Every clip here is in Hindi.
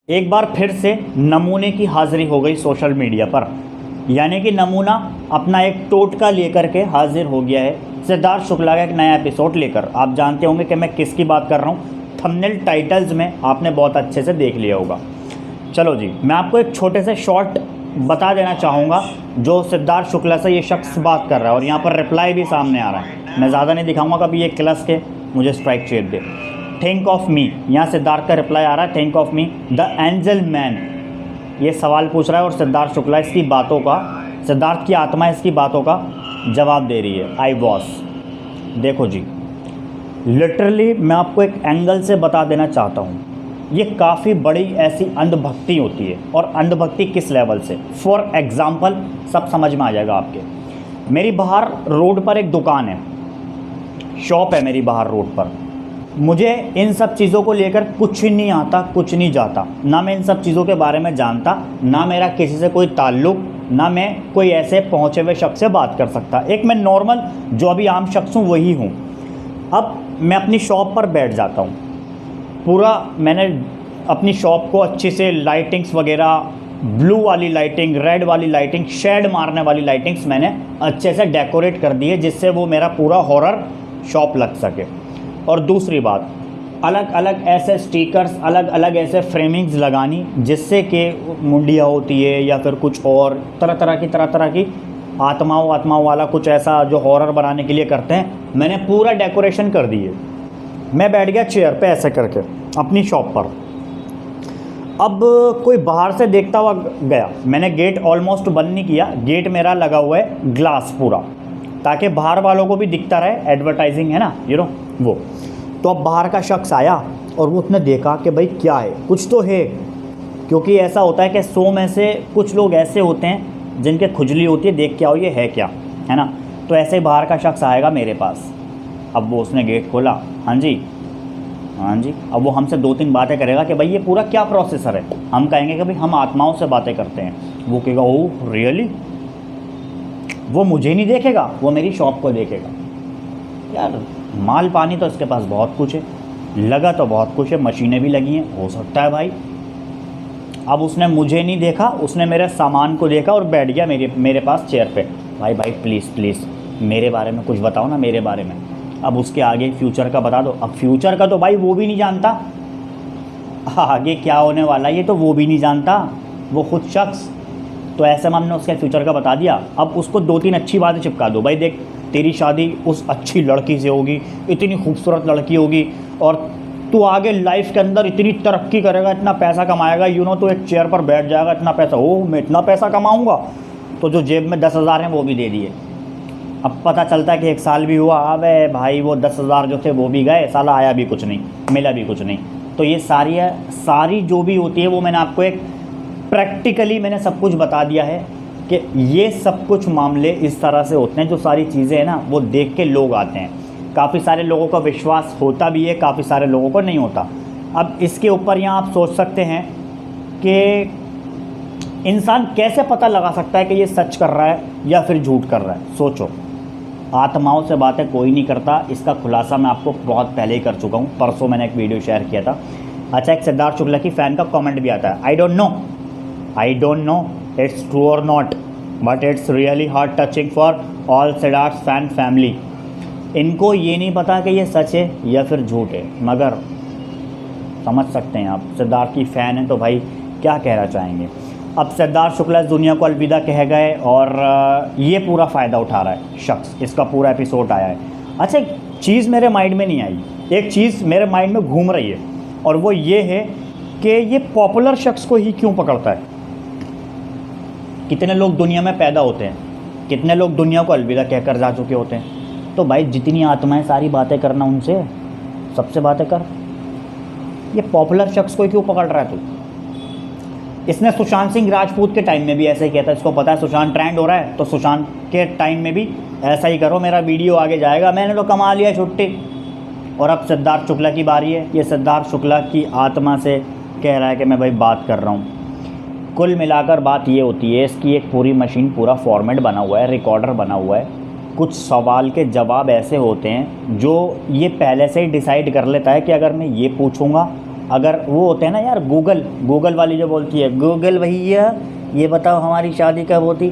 एक बार फिर से नमूने की हाज़िरी हो गई सोशल मीडिया पर, यानी कि नमूना अपना एक टोटका लेकर के हाजिर हो गया है सिद्धार्थ शुक्ला का एक नया एपिसोड लेकर। आप जानते होंगे कि मैं किसकी बात कर रहा हूँ, थंबनेल टाइटल्स में आपने बहुत अच्छे से देख लिया होगा। चलो जी, मैं आपको एक छोटे से शॉर्ट बता देना चाहूँगा जो सिद्धार्थ शुक्ला से ये शख्स बात कर रहा है, और यहाँ पर रिप्लाई भी सामने आ रहा है। मैं ज़्यादा नहीं दिखाऊँगा, कभी ये क्लस के मुझे strike cheap they. Think of me, यहाँ सिद्धार्थ का रिप्लाई आ रहा है, think of me the angel man. ये सवाल पूछ रहा है और सिद्धार्थ शुक्ला इसकी बातों का, सिद्धार्थ की आत्मा इसकी बातों का जवाब दे रही है। आई वॉस, देखो जी, लिटरली मैं आपको एक एंगल से बता देना चाहता हूँ, ये काफ़ी बड़ी ऐसी अंधभक्ति होती है। और अंधभक्ति किस लेवल से, फॉर एग्ज़ाम्पल सब समझ में आ जाएगा आपके। मेरी बाहर रोड पर एक दुकान है, शॉप है मेरी बाहर रोड पर। मुझे इन सब चीज़ों को लेकर कुछ नहीं आता, कुछ नहीं जाता, ना मैं इन सब चीज़ों के बारे में जानता, ना मेरा किसी से कोई ताल्लुक़, ना मैं कोई ऐसे पहुँचे हुए शख्स से बात कर सकता। एक मैं नॉर्मल जो अभी आम शख्स हूँ वही हूँ। अब मैं अपनी शॉप पर बैठ जाता हूँ, पूरा मैंने अपनी शॉप को अच्छे से लाइटिंग्स वगैरह, ब्लू वाली लाइटिंग, रेड वाली लाइटिंग, शेड मारने वाली लाइटिंग्स मैंने अच्छे से डेकोरेट कर दी है, जिससे वो मेरा पूरा हॉरर शॉप लग सके। और दूसरी बात, अलग अलग ऐसे स्टिकर्स, अलग अलग ऐसे फ्रेमिंग्स लगानी जिससे कि मुंडिया होती है या फिर कुछ और तरह तरह की आत्माओं वाला कुछ ऐसा जो हॉरर बनाने के लिए करते हैं, मैंने पूरा डेकोरेशन कर दी है। मैं बैठ गया चेयर पे ऐसे करके अपनी शॉप पर। अब कोई बाहर से देखता हुआ गया, मैंने गेट ऑलमोस्ट बंद नहीं किया, गेट मेरा लगा हुआ है ग्लास पूरा, ताकि बाहर वालों को भी दिखता रहे, एडवर्टाइजिंग है ना वो। तो अब बाहर का शख्स आया और वो उसने देखा कि भाई क्या है, कुछ तो है, क्योंकि ऐसा होता है कि 100 में से कुछ लोग ऐसे होते हैं जिनके खुजली होती है, देख के आओ ये है क्या, है ना। तो ऐसे ही बाहर का शख्स आएगा मेरे पास। अब वो उसने गेट खोला, हाँ जी हाँ जी। अब वो हमसे 2-3 बातें करेगा कि भाई ये पूरा क्या प्रोसेसर है। हम कहेंगे कि भाई हम आत्माओं से बातें करते हैं। वो कहेगा ओह रियली। वो मुझे नहीं देखेगा, वो मेरी शॉप को देखेगा। यार माल पानी तो इसके पास बहुत कुछ है, लगा तो बहुत कुछ है, मशीनें भी लगी हैं, हो सकता है भाई। अब उसने मुझे नहीं देखा, उसने मेरे सामान को देखा और बैठ गया मेरे पास चेयर पे। भाई प्लीज़ मेरे बारे में कुछ बताओ ना, मेरे बारे में। अब उसके आगे फ्यूचर का बता दो। अब फ्यूचर का तो भाई वो भी नहीं जानता, आगे क्या होने वाला है ये तो वो भी नहीं जानता, वो खुद शख्स। तो ऐसे में हमने उसके फ्यूचर का बता दिया। अब उसको 2-3 अच्छी बातें चिपका दो, भाई देख तेरी शादी उस अच्छी लड़की से होगी, इतनी खूबसूरत लड़की होगी, और तू आगे लाइफ के अंदर इतनी तरक्की करेगा, इतना पैसा कमाएगा, तो एक चेयर पर बैठ जाएगा, इतना पैसा, ओह मैं इतना पैसा कमाऊँगा। तो जो जेब में 10,000 हैं वो भी दे दिए। अब पता चलता है कि 1 साल भी हुआ, अबे भाई वो 10,000 जो थे वो भी गए, साला आया भी कुछ नहीं, मिला भी कुछ नहीं। तो ये सारी जो भी होती है वो मैंने आपको एक प्रैक्टिकली मैंने सब कुछ बता दिया है कि ये सब कुछ मामले इस तरह से होते हैं। जो सारी चीज़ें हैं ना वो देख के लोग आते हैं। काफ़ी सारे लोगों का विश्वास होता भी है, काफ़ी सारे लोगों को नहीं होता। अब इसके ऊपर यहाँ आप सोच सकते हैं कि इंसान कैसे पता लगा सकता है कि ये सच कर रहा है या फिर झूठ कर रहा है। सोचो, आत्माओं से बातें कोई नहीं करता, इसका खुलासा मैं आपको बहुत पहले ही कर चुका हूँ। परसों मैंने एक वीडियो शेयर किया था। अच्छा, एक सिद्धार्थ शुक्ला की फ़ैन का कमेंट भी आता है, I don't know it's true और not, but it's really heart touching for all Siddharth fan family. इनको ये नहीं पता कि ये सच है या फिर झूठ है, मगर समझ सकते हैं आप, सिद्धार्थ की फ़ैन है तो भाई क्या कहना चाहेंगे। अब सिद्धार्थ शुक्ला इस दुनिया को अलविदा कह गए और ये पूरा फ़ायदा उठा रहा है शख्स, इसका पूरा एपिसोड आया है। अच्छा, एक चीज़ मेरे माइंड में नहीं आई, एक चीज़ मेरे माइंड में घूम रही है, और वो ये है कि ये पॉपुलर शख्स को ही क्यों पकड़ता है। कितने लोग दुनिया में पैदा होते हैं, कितने लोग दुनिया को अलविदा कहकर जा चुके होते हैं। तो भाई जितनी आत्माएं सारी बातें करना उनसे, सबसे बातें कर। ये पॉपुलर शख्स को क्यों पकड़ रहा है तू। इसने सुशांत सिंह राजपूत के टाइम में भी ऐसे ही किया था। इसको पता है सुशांत ट्रेंड हो रहा है, तो सुशांत के टाइम में भी ऐसा ही करो, मेरा वीडियो आगे जाएगा, मैंने तो कमा लिया छुट्टी। और अब सिद्धार्थ शुक्ला की बारी है। ये सिद्धार्थ शुक्ला की आत्मा से कह रहा है कि मैं भाई बात कर रहा हूँ। कुल मिलाकर बात ये होती है, इसकी एक पूरी मशीन, पूरा फॉर्मेट बना हुआ है, रिकॉर्डर बना हुआ है। कुछ सवाल के जवाब ऐसे होते हैं जो ये पहले से ही डिसाइड कर लेता है कि अगर मैं ये पूछूंगा अगर वो होते हैं ना यार, गूगल वाली जो बोलती है, गूगल भैया ये बताओ हमारी शादी कब होती,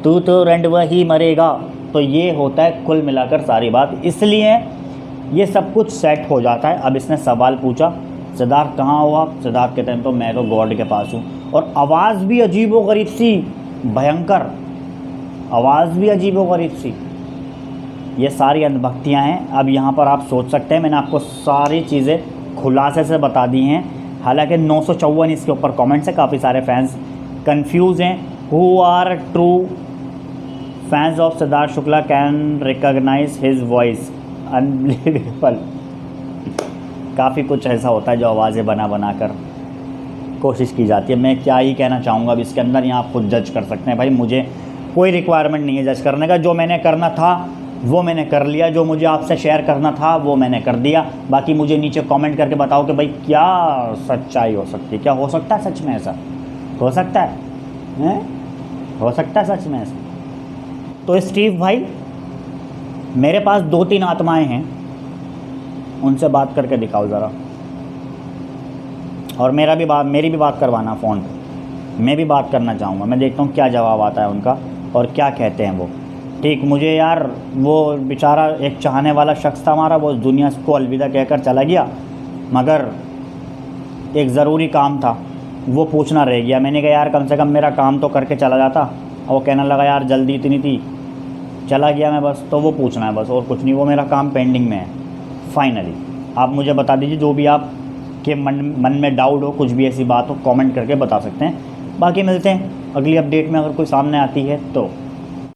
तू तो रंडवा ही मरेगा। तो ये होता है कुल मिलाकर सारी बात, इसलिए ये सब कुछ सेट हो जाता है। अब इसने सवाल पूछा, सिद्धार्थ कहाँ हो आप? सिद्धार्थ कहते हैं तो मैं तो गॉड के पास हूँ। और आवाज़ भी अजीबोगरीब सी, भयंकर आवाज़ भी अजीबोगरीब सी। ये सारी अंधभक्तियाँ हैं। अब यहाँ पर आप सोच सकते हैं, मैंने आपको सारी चीज़ें खुलासे से बता दी हैं। हालांकि 954 इसके ऊपर कमेंट्स हैं, काफ़ी सारे फैंस कंफ्यूज हैं। Who are true fans of Siddharth Shukla can recognise his voice, unbelievable. काफ़ी कुछ ऐसा होता है जो आवाज़ें बना कर कोशिश की जाती है। मैं क्या ही कहना चाहूँगा अब इसके अंदर, यहाँ आप खुद जज कर सकते हैं। भाई मुझे कोई रिक्वायरमेंट नहीं है जज करने का, जो मैंने करना था वो मैंने कर लिया, जो मुझे आपसे शेयर करना था वो मैंने कर दिया। बाकी मुझे नीचे कमेंट करके बताओ कि भाई क्या सच्चाई हो सकती है, क्या हो सकता है सच में ऐसा? हो सकता है हो सकता है सच में ऐसा? तो स्टीव भाई, मेरे पास 2-3 आत्माएं हैं, उनसे बात करके दिखाओ ज़रा, और मेरी भी बात करवाना फ़ोन पे। मैं भी बात करना चाहूँगा, मैं देखता हूँ क्या जवाब आता है उनका और क्या कहते हैं वो। ठीक, मुझे यार वो बेचारा एक चाहने वाला शख्स था हमारा, वो दुनिया को अलविदा कहकर चला गया, मगर एक ज़रूरी काम था वो पूछना रह गया। मैंने कहा यार कम से कम मेरा काम तो करके चला जाता, और वो कहने लगा यार जल्दी इतनी थी, चला गया मैं बस। तो वो पूछना है बस, और कुछ नहीं, वो मेरा काम पेंडिंग में है। फाइनली आप मुझे बता दीजिए, जो भी आप के मन में डाउट हो, कुछ भी ऐसी बात हो, कमेंट करके बता सकते हैं। बाकी मिलते हैं अगली अपडेट में, अगर कोई सामने आती है तो।